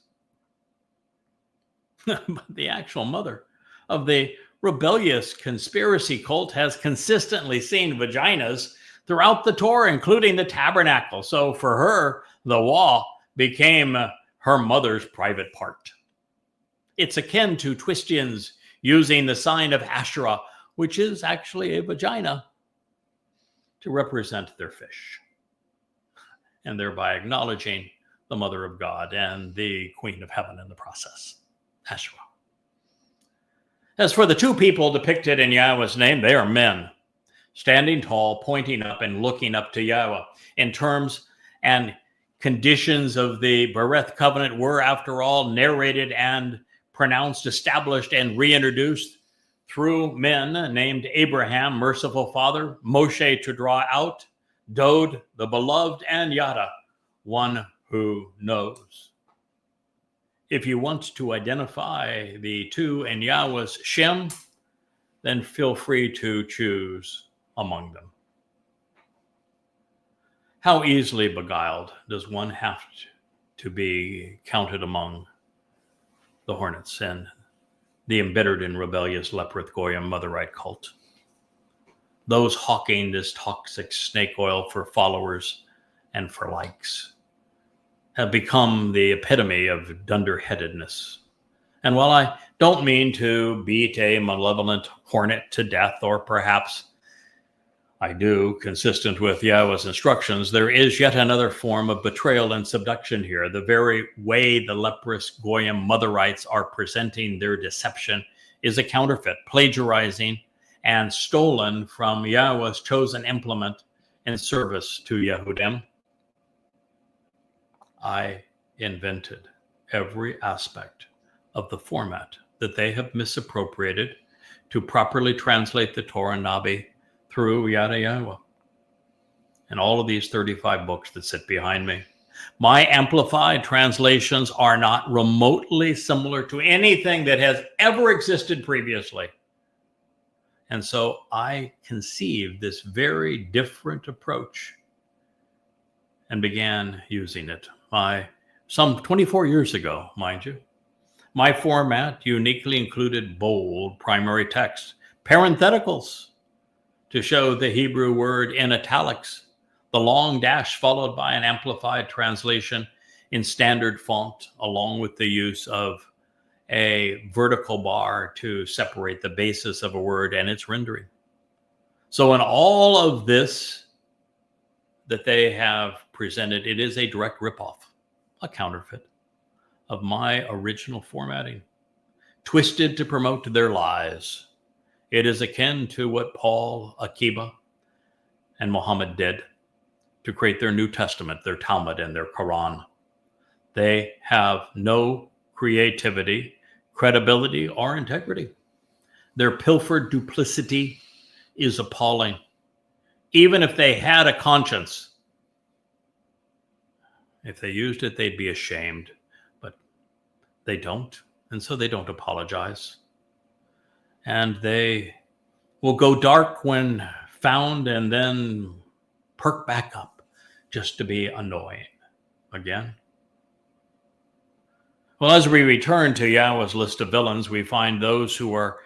But the actual mother of the rebellious conspiracy cult has consistently seen vaginas throughout the Torah, including the tabernacle. So for her, the Yahowah became her mother's private part. It's akin to Twistians using the sign of Asherah, which is actually a vagina, to represent their fish, and thereby acknowledging the mother of God and the queen of heaven in the process, Asherah. As for the 2 people depicted in Yahowah's name, they are men. standing tall, pointing up and looking up to Yahowah. In terms and conditions of the Bereth covenant were, after all, narrated and pronounced, established, and reintroduced through men named Abraham, merciful father, Moshe to draw out, Dowd, the beloved, and Yada, one who knows. If you want to identify the two in Yahweh's Shem, then feel free to choose among them. How easily beguiled does one have to be counted among the hornets and the embittered and rebellious Leprith Goyim Motherite cult? Those hawking this toxic snake oil for followers and for likes have become the epitome of dunderheadedness. And while I don't mean to beat a malevolent hornet to death, or perhaps I do, consistent with Yahweh's instructions, there is yet another form of betrayal and subduction here. The very way the leprous Goyim Motherites are presenting their deception is a counterfeit, plagiarizing and stolen from Yahweh's chosen implement in service to Yehudim. I invented every aspect of the format that they have misappropriated to properly translate the Torah Nabi through Yahowah. And all of these 35 books that sit behind me, my amplified translations are not remotely similar to anything that has ever existed previously. And so I conceived this very different approach and began using it. Some 24 years ago, mind you. My format uniquely included bold primary text, parentheticals to show the Hebrew word in italics, the long dash followed by an amplified translation in standard font, along with the use of a vertical bar to separate the basis of a word and its rendering. So in all of this that they have presented, it is a direct ripoff, a counterfeit of my original formatting, twisted to promote their lies. It is akin to what Paul, Akiba, and Muhammad did to create their New Testament, their Talmud, and their Quran. They have no creativity, credibility, or integrity. Their pilfered duplicity is appalling. Even if they had a conscience, if they used it, they'd be ashamed. But they don't, and so they don't apologize. And they will go dark when found and then perk back up just to be annoying again. Well, as we return to Yahweh's list of villains, we find those who are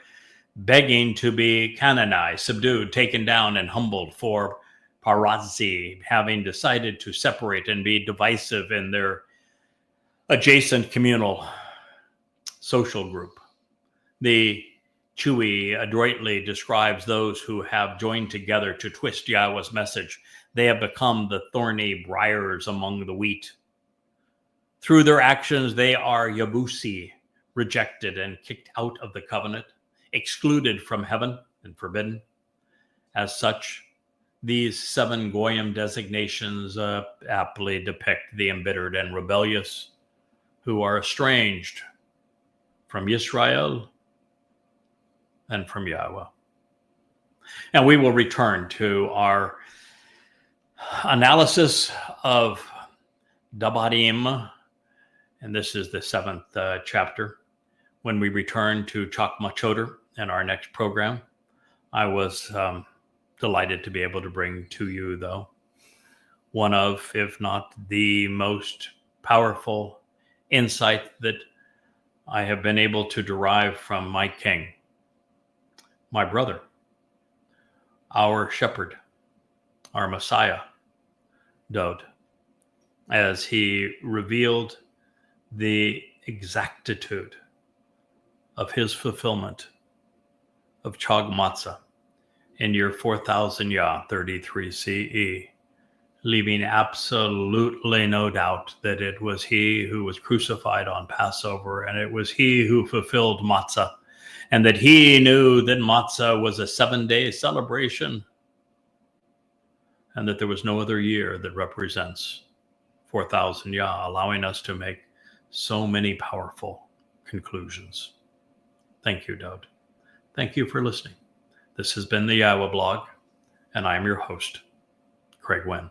begging to be canonized, subdued, taken down, and humbled for parazzi, having decided to separate and be divisive in their adjacent communal social group. The Chewy adroitly describes those who have joined together to twist Yahweh's message. They have become the thorny briars among the wheat. Through their actions, they are Yabusi, rejected and kicked out of the covenant, excluded from heaven and forbidden. As such, these 7 Goyim designations aptly depict the embittered and rebellious who are estranged from Yisrael and from Yahowah. And we will return to our analysis of Dabarim, and this is the 7th chapter, when we return to Chakmah Choter in our next program. I was delighted to be able to bring to you, though, one of, if not the most powerful insight that I have been able to derive from my king, my brother, our shepherd, our Messiah, Dowd, as he revealed the exactitude of his fulfillment of Chag Matzah in year 4000 Yah, 33 CE, leaving absolutely no doubt that it was he who was crucified on Passover, and it was he who fulfilled Matzah, and that he knew that Matzah was a 7-day celebration and that there was no other year that represents 4,000 Yah, allowing us to make so many powerful conclusions. Thank you, Dowd. Thank you for listening. This has been the Yahowah blog, and I am your host, Craig Wynn.